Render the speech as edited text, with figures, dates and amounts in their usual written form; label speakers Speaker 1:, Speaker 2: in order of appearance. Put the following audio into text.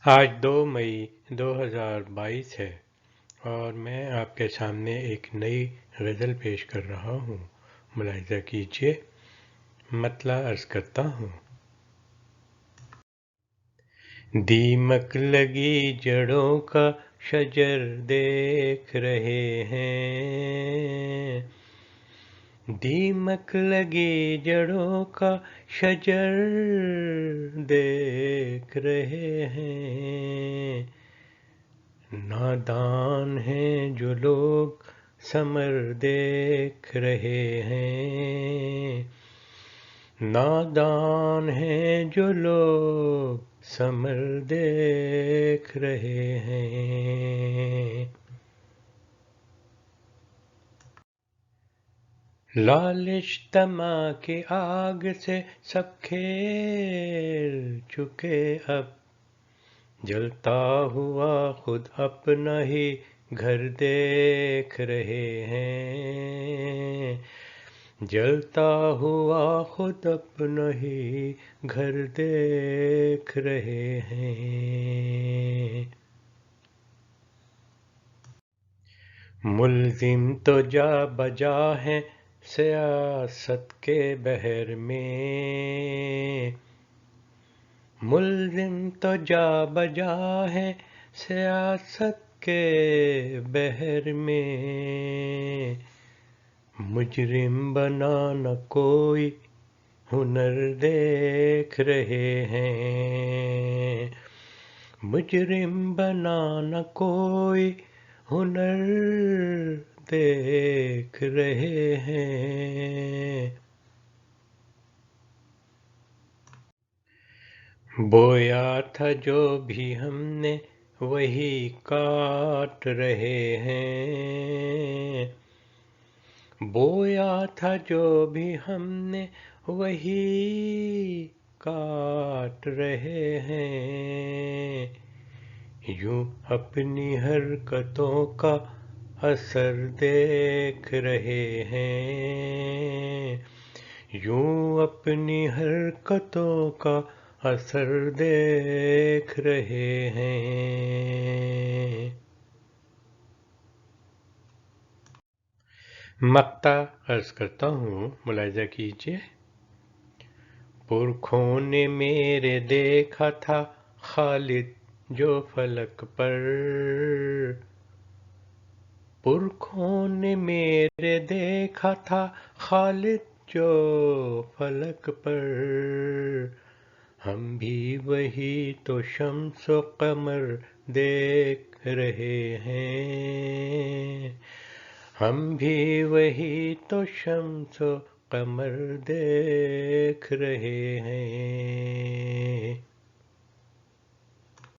Speaker 1: آج 2 مئی 2022 ہے اور میں آپ کے سامنے ایک نئی غزل پیش کر رہا ہوں۔ ملاحظہ کیجیے، مطلع عرض کرتا ہوں۔ دیمک لگی جڑوں کا شجر دیکھ رہے ہیں، دیمک لگی جڑوں کا شجر دیکھ رہے ہیں، نادان ہیں جو لوگ ثمر دیکھ رہے ہیں، نادان ہیں جو لوگ ثمر دیکھ رہے ہیں۔ لالچ طمع کی آگ سے سب کھیل چکے، اب جلتا ہوا خود اپنا ہی گھر دیکھ رہے ہیں، جلتا ہوا خود اپنا ہی گھر دیکھ رہے ہیں۔ ملزم تو جا بجا ہیں سیاست کے بحر میں، ملزم تو جا بجا ہیں سیاست کے بحر میں، مجرم بنا نہ کوئی ہنر دیکھ رہے ہیں، مجرم بنا نہ کوئی ہنر دیکھ رہے ہیں۔ بویا تھا جو بھی ہم نے وہی کاٹ رہے ہیں، بویا تھا جو بھی ہم نے وہی کاٹ رہے ہیں، یوں اپنی حرکتوں کا اثر دیکھ رہے ہیں، یوں اپنی حرکتوں کا اثر دیکھ رہے ہیں۔ مقطع عرض کرتا ہوں، ملاحظہ کیجیے۔ پرکھوں نے میرے دیکھا تھا خالد جو فلک پر، پرکھوں نے میرے دیکھا تھا خالد جو فلک پر، ہم بھی وہی تو شمس و قمر دیکھ رہے ہیں، ہم بھی وہی تو شمس و قمر دیکھ رہے ہیں۔